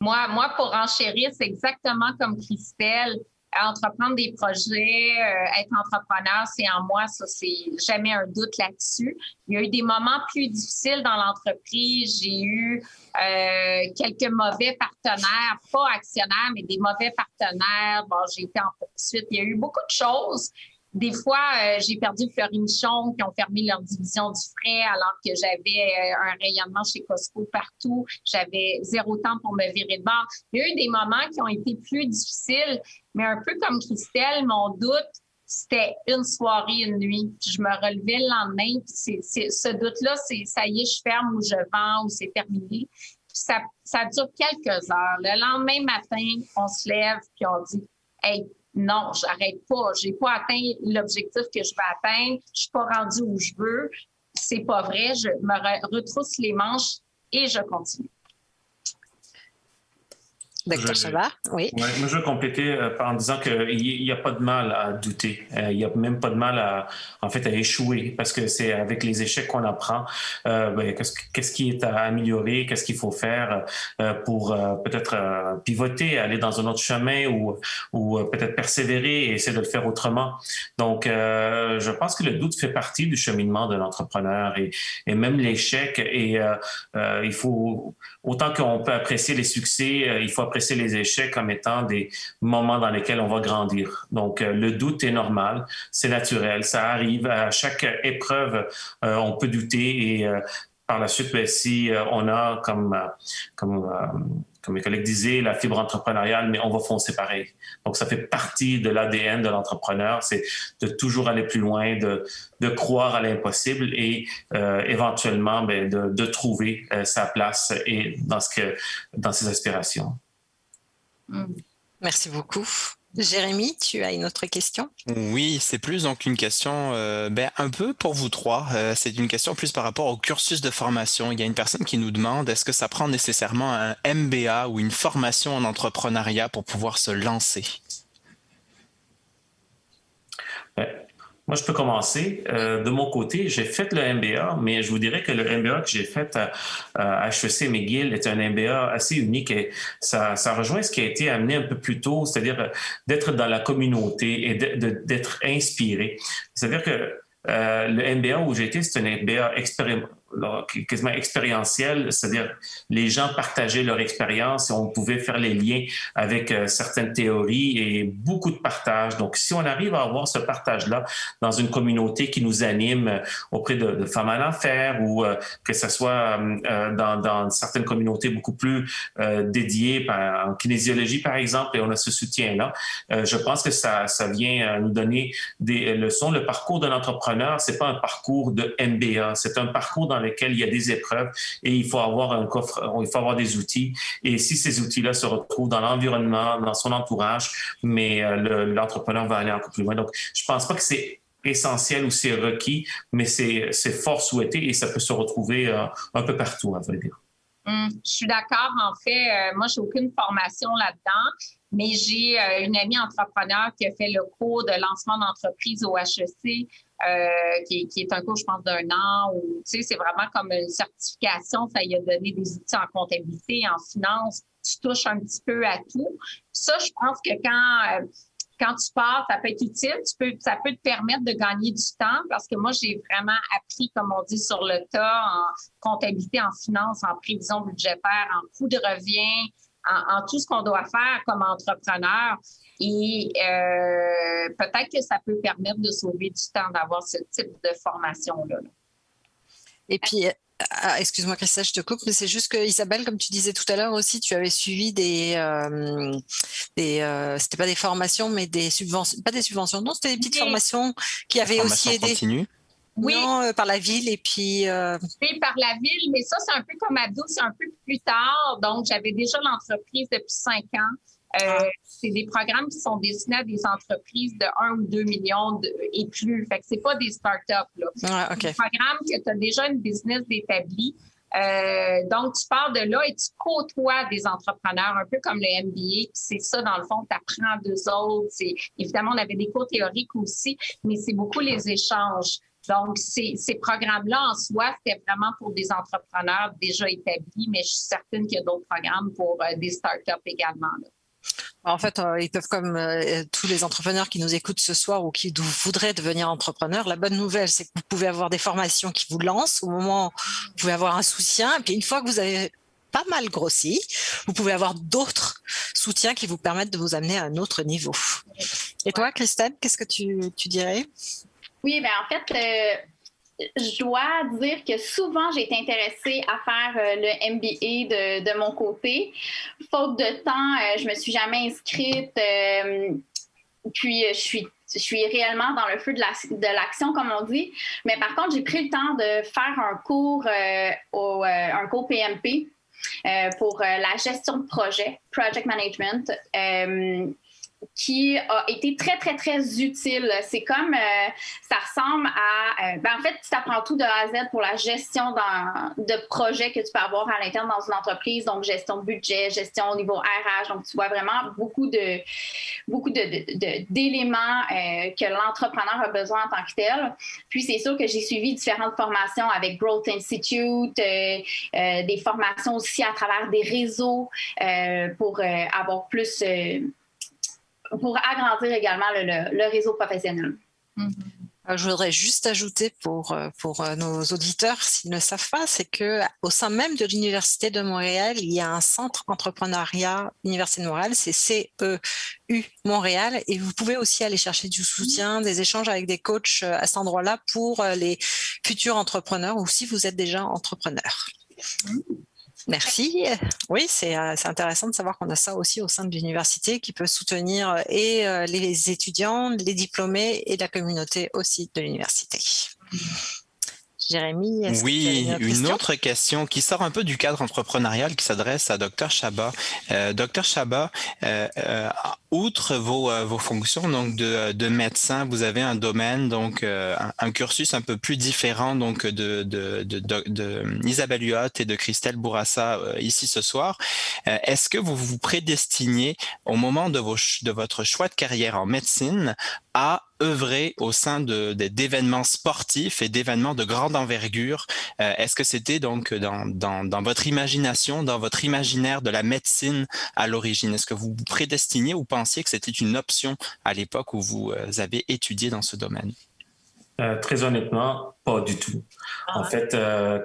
Moi, pour enchérir, c'est exactement comme Christelle. Entreprendre des projets, être entrepreneur, c'est en moi, ça, c'est jamais un doute là-dessus. Il y a eu des moments plus difficiles dans l'entreprise. J'ai eu quelques mauvais partenaires, pas actionnaires, mais des mauvais partenaires. Bon, j'ai été en poursuite. Il y a eu beaucoup de choses, Des fois, j'ai perdu Fleury-Michon qui ont fermé leur division du frais alors que j'avais un rayonnement chez Costco partout. J'avais 0 temps pour me virer de bord. Il y a eu des moments qui ont été plus difficiles, mais un peu comme Christelle, mon doute, c'était une soirée, une nuit. Puis je me relevais le lendemain. Puis ce doute-là, c'est ça y est, je ferme ou je vends ou c'est terminé. Puis ça dure quelques heures. Le lendemain matin, on se lève puis on dit « Hey, non, j'arrête pas. J'ai pas atteint l'objectif que je veux atteindre. Je suis pas rendue où je veux. C'est pas vrai. Je me retrousse les manches et je continue. » Docteur Chabot, oui. Ouais, moi, je vais compléter en disant qu'il n'y a pas de mal à douter. Il n'y a même pas de mal à échouer parce que c'est avec les échecs qu'on apprend. Qu'est-ce qui est à améliorer, qu'est-ce qu'il faut faire pour peut-être pivoter, aller dans un autre chemin ou peut-être persévérer et essayer de le faire autrement. Donc, je pense que le doute fait partie du cheminement de l'entrepreneur et même l'échec. Et il faut, autant qu'on peut apprécier les succès, il faut apprécier les échecs comme étant des moments dans lesquels on va grandir. Donc, le doute est normal, c'est naturel, ça arrive. À chaque épreuve, on peut douter et par la suite, si on a, comme mes collègues disaient, la fibre entrepreneuriale, mais on va foncer pareil. Donc, ça fait partie de l'ADN de l'entrepreneur, c'est de toujours aller plus loin, de croire à l'impossible et éventuellement de trouver sa place et dans ses aspirations. Merci beaucoup. Jérémy, tu as une autre question? Oui, c'est plus donc une question un peu pour vous trois. C'est une question plus par rapport au cursus de formation. Il y a une personne qui nous demande est-ce que ça prend nécessairement un MBA ou une formation en entrepreneuriat pour pouvoir se lancer? Moi, je peux commencer. De mon côté, j'ai fait le MBA, mais je vous dirais que le MBA que j'ai fait à HEC McGill est un MBA assez unique et ça rejoint ce qui a été amené un peu plus tôt, c'est-à-dire d'être dans la communauté et d'être inspiré. C'est-à-dire que le MBA où j'ai été, c'est un MBA quasiment expérientiel, c'est-à-dire les gens partageaient leur expérience et on pouvait faire les liens avec certaines théories et beaucoup de partage. Donc, si on arrive à avoir ce partage-là dans une communauté qui nous anime auprès de femmes en affaires ou que ce soit dans certaines communautés beaucoup plus dédiées en kinésiologie, par exemple, et on a ce soutien-là, je pense que ça vient nous donner des leçons. Le parcours d'un entrepreneur, c'est pas un parcours de MBA, c'est un parcours dans lequel il y a des épreuves et il faut avoir un coffre, il faut avoir des outils. Et si ces outils-là se retrouvent dans l'environnement, dans son entourage, mais l'entrepreneur va aller encore plus loin. Donc, je pense pas que c'est essentiel ou c'est requis, mais c'est fort souhaité et ça peut se retrouver un peu partout, à vrai dire. Je suis d'accord. En fait, moi, j'ai aucune formation là-dedans, mais j'ai une amie entrepreneur qui a fait le cours de lancement d'entreprise au HEC, qui est un cours, je pense, d'1 an. Où, tu sais, c'est vraiment comme une certification. Ça y a donné des outils en comptabilité, en finance. Tu touches un petit peu à tout. Ça, je pense que quand tu pars, ça peut être utile. Ça peut te permettre de gagner du temps parce que moi, j'ai vraiment appris, comme on dit, sur le tas en comptabilité, en finance, en prévision budgétaire, en coût de revient, en tout ce qu'on doit faire comme entrepreneur. Et peut-être que ça peut permettre de sauver du temps d'avoir ce type de formation-là. Et puis, excuse-moi Christelle, je te coupe, mais c'est juste que Isabelle, comme tu disais tout à l'heure aussi, tu avais suivi c'était pas des formations, mais des subventions, pas des subventions, non, c'était des petites formations qui avaient aussi aidé. Continue. Oui. Non, par la ville et puis... Oui, par la ville, mais ça, c'est un peu comme Ado, c'est un peu plus tard. Donc, j'avais déjà l'entreprise depuis 5 ans. C'est des programmes qui sont destinés à des entreprises de 1 ou 2 millions et plus. Fait que c'est pas des startups, là. Ouais, okay. C'est des programmes que tu as déjà une business d'établi. Donc, tu pars de là et tu côtoies des entrepreneurs, un peu comme le MBA. C'est ça, dans le fond, tu apprends d'eux autres. Évidemment, on avait des cours théoriques aussi, mais c'est beaucoup les échanges. Donc, ces programmes-là, en soi, c'était vraiment pour des entrepreneurs déjà établis, mais je suis certaine qu'il y a d'autres programmes pour des startups également, là. En fait, ils peuvent, comme tous les entrepreneurs qui nous écoutent ce soir ou qui voudraient devenir entrepreneurs, la bonne nouvelle, c'est que vous pouvez avoir des formations qui vous lancent au moment où vous pouvez avoir un soutien. Et puis, une fois que vous avez pas mal grossi, vous pouvez avoir d'autres soutiens qui vous permettent de vous amener à un autre niveau. Et toi, Christelle, qu'est-ce que tu dirais? Oui, bien en fait, je dois dire que souvent, j'ai été intéressée à faire le MBA de mon côté. Faute de temps, je me suis jamais inscrite. Puis, je suis réellement dans le feu de l'action, comme on dit. Mais par contre, j'ai pris le temps de faire un cours, un cours PMP pour la gestion de projet, Project Management. Qui a été très, très, très utile. C'est comme, ça ressemble à, en fait, tu apprends tout de A à Z pour la gestion de projets que tu peux avoir à l'interne dans une entreprise, donc gestion de budget, gestion au niveau RH, donc tu vois vraiment beaucoup d'éléments que l'entrepreneur a besoin en tant que tel. Puis c'est sûr que j'ai suivi différentes formations avec Growth Institute, des formations aussi à travers des réseaux pour avoir plus... pour agrandir également le réseau professionnel. Je voudrais juste ajouter pour nos auditeurs, s'ils ne savent pas, c'est qu'au sein même de l'Université de Montréal, il y a un centre entrepreneuriat Université de Montréal, c'est CEU Montréal, et vous pouvez aussi aller chercher du soutien, des échanges avec des coachs à cet endroit-là pour les futurs entrepreneurs ou si vous êtes déjà entrepreneur. Merci. Oui, c'est intéressant de savoir qu'on a ça aussi au sein de l'université qui peut soutenir et les étudiants, les diplômés et la communauté aussi de l'université. Jérémy, est-ce que tu as une autre question qui sort un peu du cadre entrepreneurial qui s'adresse à Dr Chabot. Dr Chabot, outre vos fonctions donc de médecin, vous avez un domaine donc un cursus un peu plus différent donc de Isabelle Huot et de Christelle Bourassa ici ce soir. Est-ce que vous vous prédestiniez au moment de votre choix de carrière en médecine à œuvrer au sein d'événements sportifs et d'événements de grande envergure? Est-ce que c'était donc dans votre imagination, dans votre imaginaire de la médecine à l'origine? Est-ce que vous vous prédestiniez ou pensiez que c'était une option à l'époque où vous avez étudié dans ce domaine? Très honnêtement, pas du tout. En fait,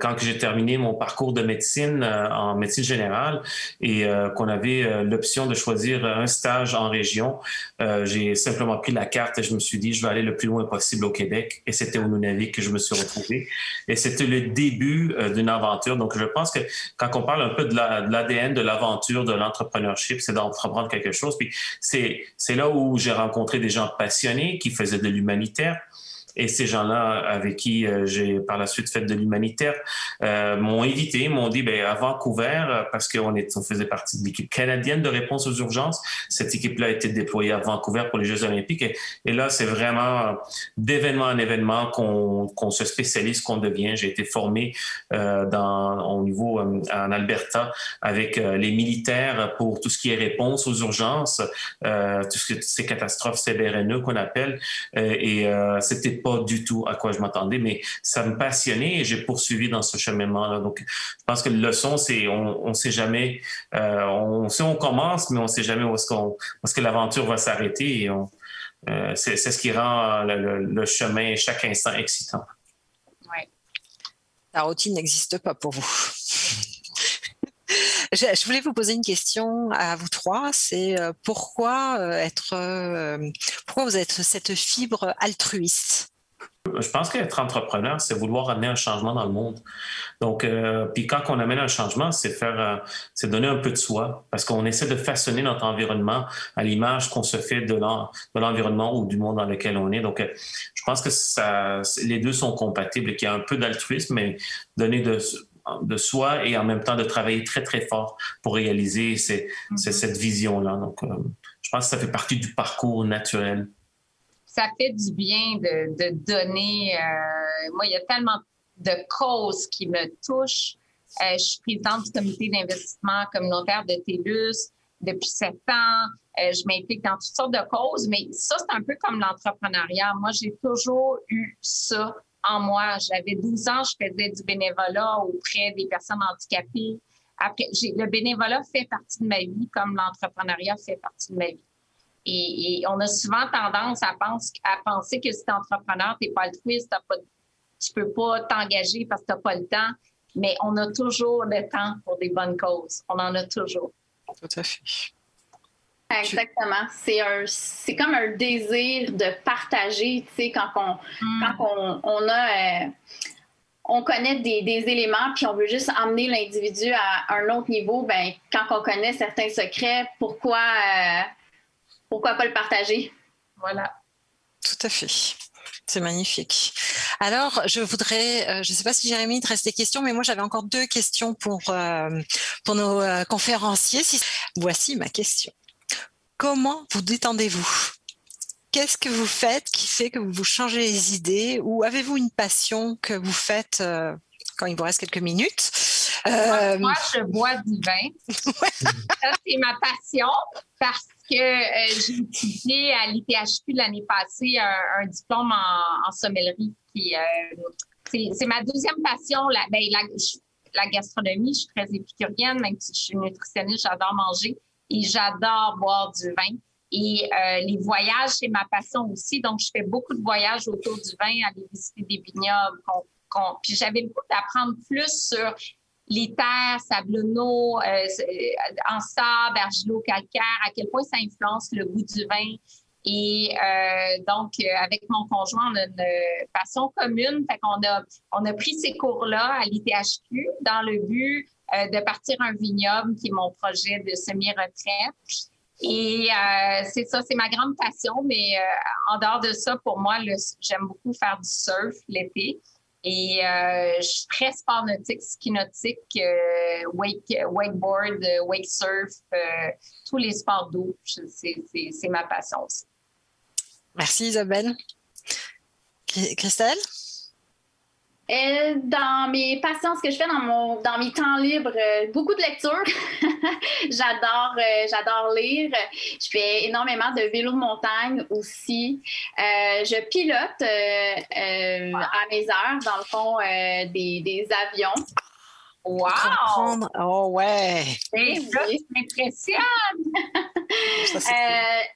quand j'ai terminé mon parcours de médecine en médecine générale et qu'on avait l'option de choisir un stage en région, j'ai simplement pris la carte et je me suis dit, je vais aller le plus loin possible au Québec. Et c'était au Nunavik que je me suis retrouvé. Et c'était le début d'une aventure. Donc, je pense que quand on parle un peu de l'ADN de l'aventure, de l'entrepreneurship, c'est d'entreprendre quelque chose. Puis c'est là où j'ai rencontré des gens passionnés qui faisaient de l'humanitaire. Et ces gens-là avec qui j'ai par la suite fait de l'humanitaire m'ont invité, m'ont dit à Vancouver, parce qu'on faisait partie de l'équipe canadienne de réponse aux urgences. Cette équipe-là a été déployée à Vancouver pour les Jeux olympiques. Et là, c'est vraiment d'événement en événement qu'on se spécialise, qu'on devient. J'ai été formé au niveau en Alberta avec les militaires pour tout ce qui est réponse aux urgences, toutes ces catastrophes CBRNE qu'on appelle. C'était pas du tout à quoi je m'attendais, mais ça me passionnait et j'ai poursuivi dans ce cheminement-là. Donc, je pense que la leçon, c'est on sait jamais, on sait où on commence, mais on sait jamais où est-ce que l'aventure va s'arrêter. Et c'est ce qui rend le chemin chaque instant excitant. Ouais. La routine n'existe pas pour vous. Je voulais vous poser une question à vous trois, c'est pourquoi vous êtes cette fibre altruiste? Je pense qu'être entrepreneur, c'est vouloir amener un changement dans le monde. Donc, puis quand on amène un changement, c'est donner un peu de soi, parce qu'on essaie de façonner notre environnement à l'image qu'on se fait de l'environnement ou du monde dans lequel on est. Donc, je pense que les deux sont compatibles, qu'il y a un peu d'altruisme, mais donner de soi et en même temps de travailler très, très fort pour réaliser cette vision-là. Donc, je pense que ça fait partie du parcours naturel. Ça fait du bien de donner. Moi, il y a tellement de causes qui me touchent. Je suis présidente du comité d'investissement communautaire de TELUS depuis 7 ans. Je m'implique dans toutes sortes de causes, mais ça, c'est un peu comme l'entrepreneuriat. Moi, j'ai toujours eu ça en moi. J'avais 12 ans, je faisais du bénévolat auprès des personnes handicapées. Après, le bénévolat fait partie de ma vie comme l'entrepreneuriat fait partie de ma vie. Et on a souvent tendance à penser que si tu es entrepreneur, tu n'es pas altruiste, tu ne peux pas t'engager parce que tu n'as pas le temps. Mais on a toujours le temps pour des bonnes causes. On en a toujours. Tout à fait. Exactement. C'est comme un désir de partager, tu sais, quand on connaît des éléments, puis on veut juste emmener l'individu à un autre niveau, ben quand on connaît certains secrets, pourquoi pas le partager? Voilà. Tout à fait. C'est magnifique. Alors, je voudrais, je ne sais pas si Jérémy, il te reste des questions, mais moi, j'avais encore 2 questions pour nos conférenciers. Voici ma question. Comment vous détendez-vous? Qu'est-ce que vous faites qui fait que vous changez les idées? Ou avez-vous une passion que vous faites quand il vous reste quelques minutes? Moi, je bois du vin. Ça, c'est ma passion parce que j'ai étudié à l'ITHQ l'année passée un diplôme en sommellerie. Puis, c'est ma deuxième passion, la gastronomie. Je suis très épicurienne, même si je suis nutritionniste, j'adore manger et j'adore boire du vin. Et les voyages, c'est ma passion aussi. Donc, je fais beaucoup de voyages autour du vin, aller visiter des vignobles. Puis j'avais le goût d'apprendre plus sur les terres, sablonneaux, en sable, argilo-calcaire, à quel point ça influence le goût du vin. Et donc, avec mon conjoint, on a une passion commune. Fait qu'on a pris ces cours-là à l'ITHQ dans le but de partir un vignoble, qui est mon projet de semi-retraite. Et c'est ça, c'est ma grande passion. Mais en dehors de ça, pour moi, j'aime beaucoup faire du surf l'été. Et je suis très sport nautique, ski nautique, wakeboard, wake surf, tous les sports d'eau. C'est ma passion aussi. Merci Isabelle. Christelle? Dans mes passions, ce que je fais dans mes temps libres, beaucoup de lecture. J'adore lire. Je fais énormément de vélo de montagne aussi. Je pilote à mes heures, dans le fond, des avions. Wow! Oh ouais! Oui. Ça m'impressionne!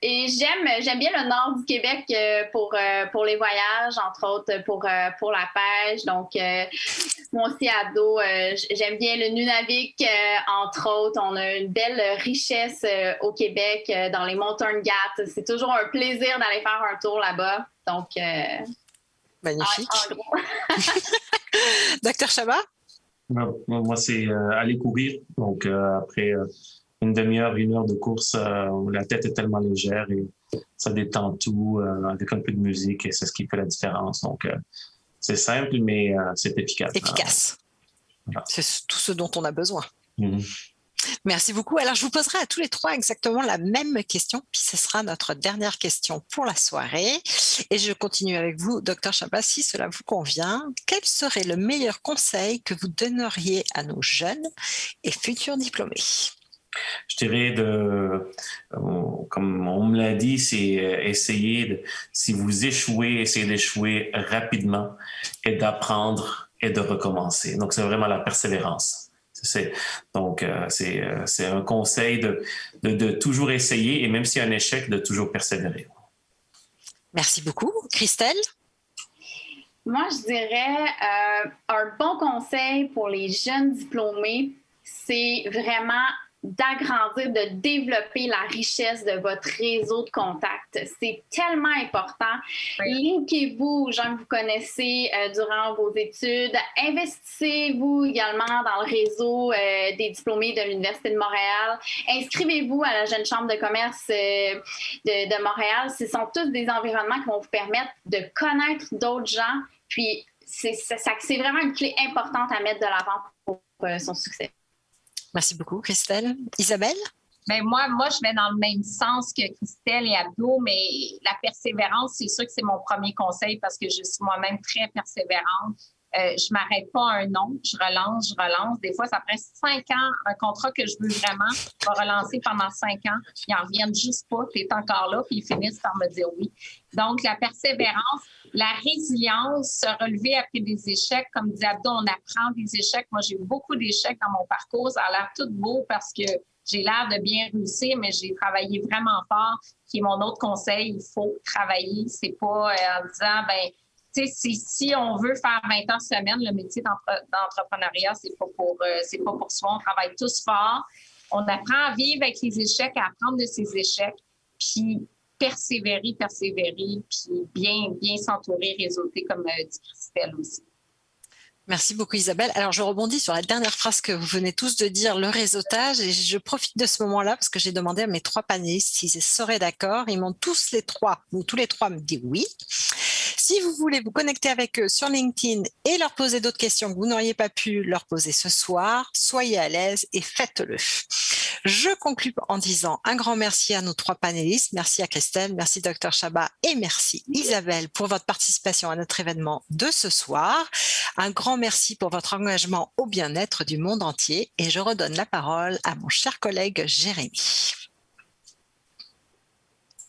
Et j'aime bien le nord du Québec pour les voyages, entre autres pour la pêche. Donc, moi aussi, ado, j'aime bien le Nunavik, entre autres. On a une belle richesse au Québec, dans les montagnes Ghat. C'est toujours un plaisir d'aller faire un tour là-bas. Donc, magnifique. En gros. Docteur Chabot? Moi, c'est aller courir. Donc, après une demi-heure, 1 heure de course, la tête est tellement légère et ça détend tout avec un peu de musique et c'est ce qui fait la différence. Donc, c'est simple, mais c'est efficace. Efficace. Voilà. C'est tout ce dont on a besoin. Mm-hmm. Merci beaucoup. Alors, je vous poserai à tous les 3 exactement la même question, puis ce sera notre dernière question pour la soirée. Et je continue avec vous, Dr Chabot, si cela vous convient. Quel serait le meilleur conseil que vous donneriez à nos jeunes et futurs diplômés? Je dirais comme on me l'a dit, c'est si vous échouez, essayez d'échouer rapidement et d'apprendre et de recommencer. Donc, c'est vraiment la persévérance. Donc, c'est un conseil de toujours essayer et même s'il y a un échec, de toujours persévérer. Merci beaucoup. Christelle? Moi, je dirais un bon conseil pour les jeunes diplômés, c'est vraiment d'agrandir, de développer la richesse de votre réseau de contacts. C'est tellement important. Oui. Linkez-vous aux gens que vous connaissez durant vos études. Investissez-vous également dans le réseau des diplômés de l'Université de Montréal. Inscrivez-vous à la Jeune Chambre de commerce de Montréal. Ce sont tous des environnements qui vont vous permettre de connaître d'autres gens. Puis, c'est vraiment une clé importante à mettre de l'avant pour son succès. Merci beaucoup, Christelle. Isabelle? Bien, moi, je vais dans le même sens que Christelle et Abdo, mais la persévérance, c'est sûr que c'est mon premier conseil parce que je suis moi-même très persévérante. Je m'arrête pas à un nom, je relance. Des fois, ça prend 5 ans, un contrat que je veux vraiment, je vais relancer pendant 5 ans. Ils n'en reviennent juste pas, tu es encore là, puis ils finissent par me dire oui. Donc, la persévérance, la résilience, se relever après des échecs. Comme dit Abdo, on apprend des échecs. Moi, j'ai eu beaucoup d'échecs dans mon parcours. Ça a l'air tout beau parce que j'ai l'air de bien réussir, mais j'ai travaillé vraiment fort, qui est mon autre conseil. Il faut travailler. C'est pas en disant, ben si on veut faire 20 heures semaine, le métier d'entrepreneuriat, c'est pas pour soi. On travaille tous fort. On apprend à vivre avec les échecs, à apprendre de ses échecs, puis persévérer, puis bien s'entourer, réseauter, comme dit Christelle aussi. Merci beaucoup Isabelle. Alors je rebondis sur la dernière phrase que vous venez tous de dire, le réseautage, et je profite de ce moment-là parce que j'ai demandé à mes 3 panélistes s'ils seraient d'accord. Ils m'ont tous les 3 me dit oui. Si vous voulez vous connecter avec eux sur LinkedIn et leur poser d'autres questions que vous n'auriez pas pu leur poser ce soir, soyez à l'aise et faites-le. Je conclue en disant un grand merci à nos 3 panélistes. Merci à Christelle, merci Dr Chabas et merci Isabelle pour votre participation à notre événement de ce soir. Un grand merci pour votre engagement au bien-être du monde entier et je redonne la parole à mon cher collègue Jérémy.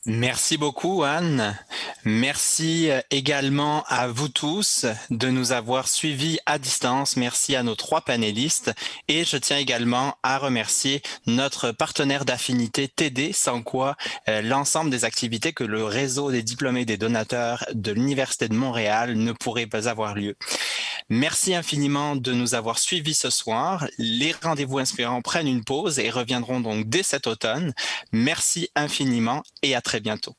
Merci beaucoup, Anne. Merci également à vous tous de nous avoir suivis à distance. Merci à nos 3 panélistes. Et je tiens également à remercier notre partenaire d'affinité TD, sans quoi l'ensemble des activités que le réseau des diplômés des donateurs de l'Université de Montréal ne pourrait pas avoir lieu. Merci infiniment de nous avoir suivis ce soir. Les rendez-vous inspirants prennent une pause et reviendront donc dès cet automne. Merci infiniment et à très bientôt.